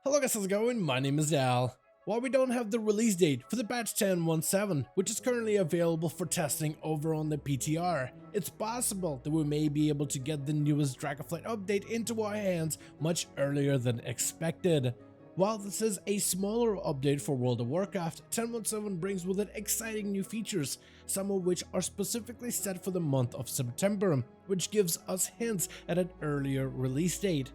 Hello guys, how's it going? My name is Al. While we don't have the release date for the patch 10.17, which is currently available for testing over on the PTR, it's possible that we may be able to get the newest Dragonflight update into our hands much earlier than expected. While this is a smaller update for World of Warcraft, 10.17 brings with it exciting new features, some of which are specifically set for the month of September, which gives us hints at an earlier release date.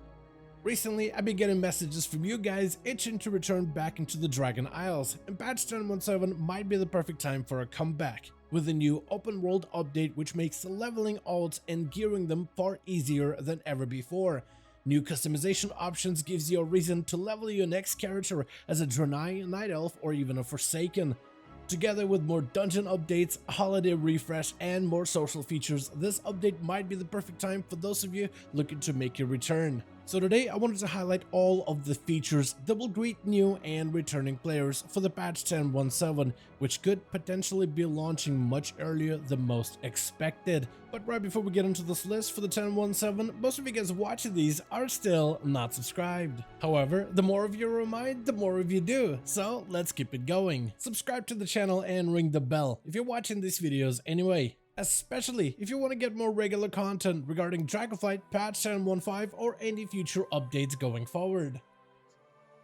Recently, I've been getting messages from you guys itching to return back into the Dragon Isles, and patch 10.17 might be the perfect time for a comeback, with a new open world update which makes leveling alts and gearing them far easier than ever before. New customization options gives you a reason to level your next character as a Draenei, Night Elf, or even a Forsaken. Together with more dungeon updates, holiday refresh, and more social features, this update might be the perfect time for those of you looking to make your return. So today I wanted to highlight all of the features that will greet new and returning players for the patch 10.17, which could potentially be launching much earlier than most expected. But right before we get into this list for the 10.17, most of you guys watching these are still not subscribed. However, the more of you remind, the more of you do, so let's keep it going. Subscribe to the channel and ring the bell if you're watching these videos anyway. Especially if you want to get more regular content regarding Dragonflight, patch 10.15, or any future updates going forward.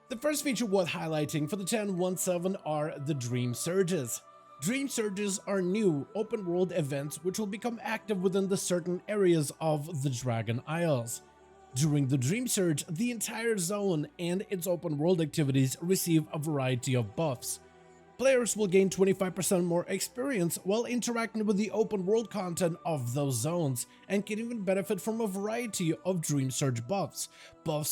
The first feature worth highlighting for the 10.17 are the Dream Surges. Dream Surges are new open world events which will become active within the certain areas of the Dragon Isles. During the Dream Surge, the entire zone and its open world activities receive a variety of buffs. Players will gain 25% more experience while interacting with the open world content of those zones, and can even benefit from a variety of Dream Surge buffs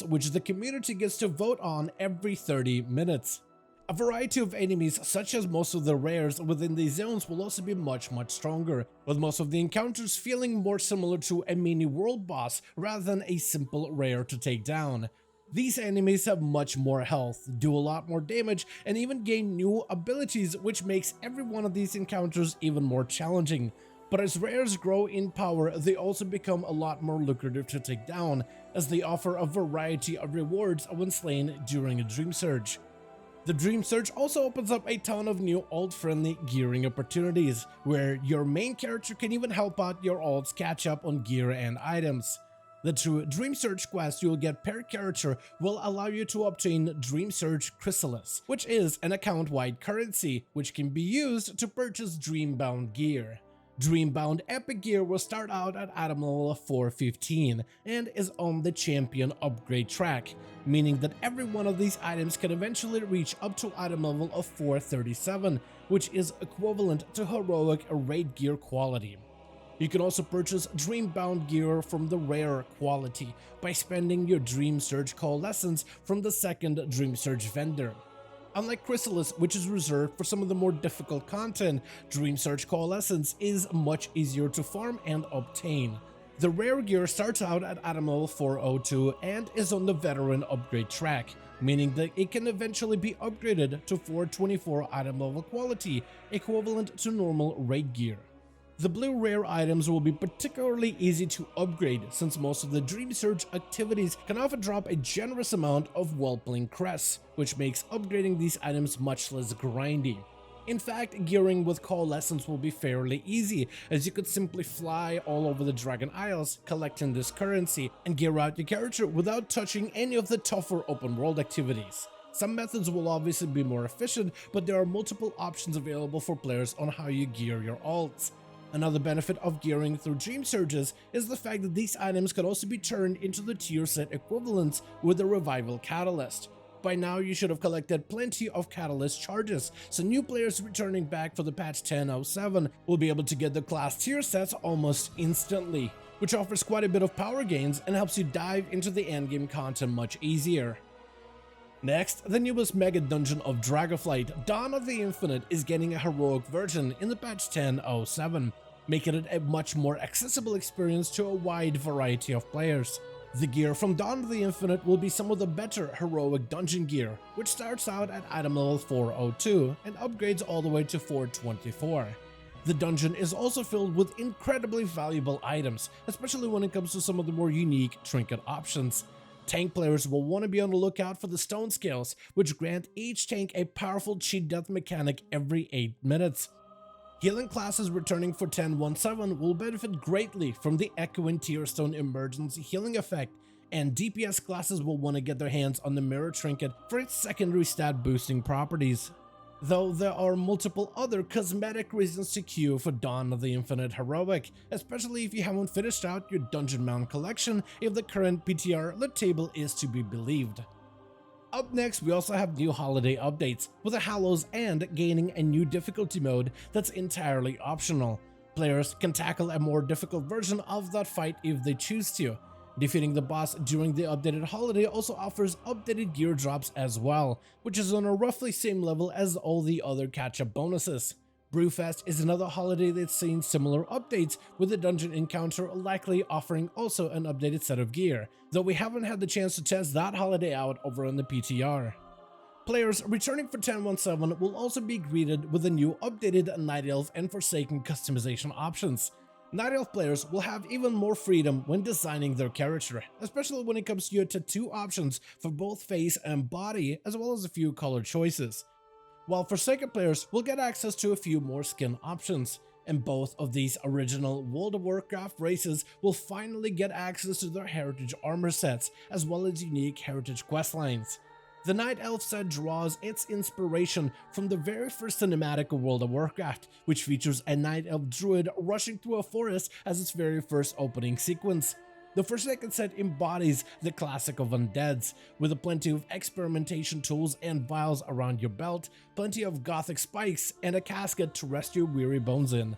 which the community gets to vote on every 30 minutes. A variety of enemies, such as most of the rares within these zones, will also be much stronger, with most of the encounters feeling more similar to a mini world boss rather than a simple rare to take down. These enemies have much more health, do a lot more damage, and even gain new abilities, which makes every one of these encounters even more challenging. But as rares grow in power, they also become a lot more lucrative to take down, as they offer a variety of rewards when slain during a Dream Surge. The Dream Surge also opens up a ton of new alt-friendly gearing opportunities, where your main character can even help out your alts catch up on gear and items. The two Dream Surge quests you'll get per character will allow you to obtain Dream Surge Chrysalis, which is an account-wide currency which can be used to purchase Dreambound gear. Dreambound epic gear will start out at item level of 415 and is on the champion upgrade track, meaning that every one of these items can eventually reach up to item level of 437, which is equivalent to heroic raid gear quality. You can also purchase Dreambound gear from the rare quality by spending your Dream Surge Coalescence from the second Dream Surge vendor. Unlike Chrysalis, which is reserved for some of the more difficult content, Dream Surge Coalescence is much easier to farm and obtain. The rare gear starts out at item level 402 and is on the veteran upgrade track, meaning that it can eventually be upgraded to 424 item level quality, equivalent to normal raid gear. The blue rare items will be particularly easy to upgrade, since most of the Dream Surge activities can often drop a generous amount of Whelpling crests, which makes upgrading these items much less grindy. In fact, gearing with Coalescence will be fairly easy, as you could simply fly all over the Dragon Isles collecting this currency and gear out your character without touching any of the tougher open world activities. Some methods will obviously be more efficient, but there are multiple options available for players on how you gear your alts. Another benefit of gearing through Dream Surges is the fact that these items can also be turned into the tier set equivalents with the Revival Catalyst. By now you should have collected plenty of Catalyst charges, so new players returning back for the patch 10.07 will be able to get the class tier sets almost instantly, which offers quite a bit of power gains and helps you dive into the endgame content much easier. Next, the newest Megadungeon of Dragonflight, Dawn of the Infinite, is getting a heroic version in the patch 10.07, making it a much more accessible experience to a wide variety of players. The gear from Dawn of the Infinite will be some of the better heroic dungeon gear, which starts out at item level 402 and upgrades all the way to 424. The dungeon is also filled with incredibly valuable items, especially when it comes to some of the more unique trinket options. Tank players will want to be on the lookout for the stone scales, which grant each tank a powerful cheat death mechanic every 8 minutes. Healing classes returning for 10.17 will benefit greatly from the Echoing Tearstone emergency healing effect, and DPS classes will want to get their hands on the Mirror Trinket for its secondary stat boosting properties. Though there are multiple other cosmetic reasons to queue for Dawn of the Infinite Heroic, especially if you haven't finished out your Dungeon Mount collection if the current PTR lit table is to be believed. Up next, we also have new holiday updates, with the Hallows and gaining a new difficulty mode that's entirely optional. Players can tackle a more difficult version of that fight if they choose to. Defeating the boss during the updated holiday also offers updated gear drops as well, which is on a roughly same level as all the other catch-up bonuses. Brewfest is another holiday that's seen similar updates, with the dungeon encounter likely offering also an updated set of gear, though we haven't had the chance to test that holiday out over on the PTR. Players returning for 10.17 will also be greeted with the new updated Night Elf and Forsaken customization options. Night Elf players will have even more freedom when designing their character, especially when it comes to your tattoo options for both face and body, as well as a few color choices. While Forsaken players will get access to a few more skin options, and both of these original World of Warcraft races will finally get access to their heritage armor sets, as well as unique heritage questlines. The Night Elf set draws its inspiration from the very first cinematic of World of Warcraft, which features a Night Elf druid rushing through a forest as its very first opening sequence. The Forsaken set embodies the classic of undeads, with plenty of experimentation tools and vials around your belt, plenty of gothic spikes, and a casket to rest your weary bones in.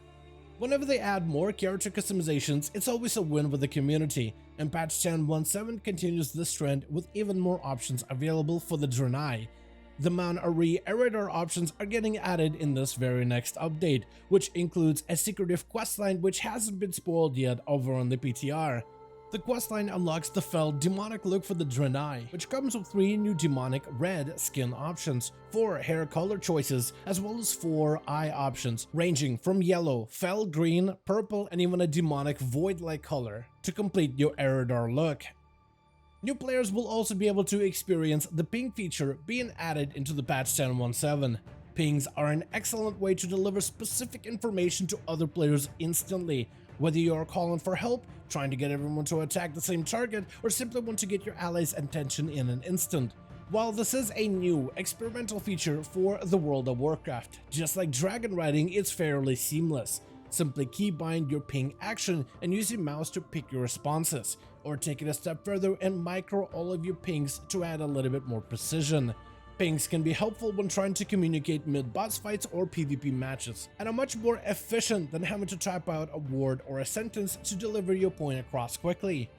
Whenever they add more character customizations, it's always a win with the community, and patch 10.17 continues this trend with even more options available for the Draenei. The Mount Ari Eradar options are getting added in this very next update, which includes a secretive questline which hasn't been spoiled yet over on the PTR. The questline unlocks the fell demonic look for the Draenei, which comes with 3 new demonic red skin options, 4 hair color choices, as well as 4 eye options, ranging from yellow, fell green, purple, and even a demonic void-like color to complete your Eradar look. New players will also be able to experience the ping feature being added into the patch 10.17. Pings are an excellent way to deliver specific information to other players instantly, whether you are calling for help, trying to get everyone to attack the same target, or simply want to get your allies' attention in an instant. While this is a new, experimental feature for the World of Warcraft, just like dragon riding, it's fairly seamless. Simply keybind your ping action and use your mouse to pick your responses, or take it a step further and micro all of your pings to add a little bit more precision. Pings can be helpful when trying to communicate mid-boss fights or PvP matches, and are much more efficient than having to type out a word or a sentence to deliver your point across quickly.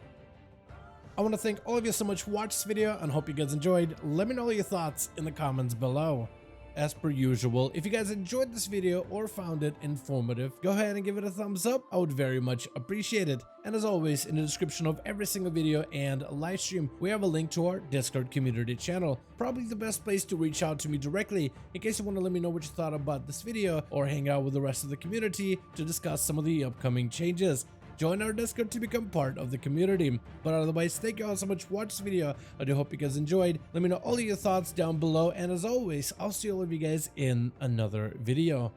I want to thank all of you so much for watching this video and hope you guys enjoyed. Let me know your thoughts in the comments below. As per usual, if you guys enjoyed this video or found it informative, go ahead and give it a thumbs up. I would very much appreciate it. And as always, in the description of every single video and live stream, we have a link to our Discord community channel. Probably the best place to reach out to me directly in case you want to let me know what you thought about this video or hang out with the rest of the community to discuss some of the upcoming changes. Join our Discord to become part of the community. But otherwise, thank you all so much for watching this video. I do hope you guys enjoyed. Let me know all of your thoughts down below. And as always, I'll see all of you guys in another video.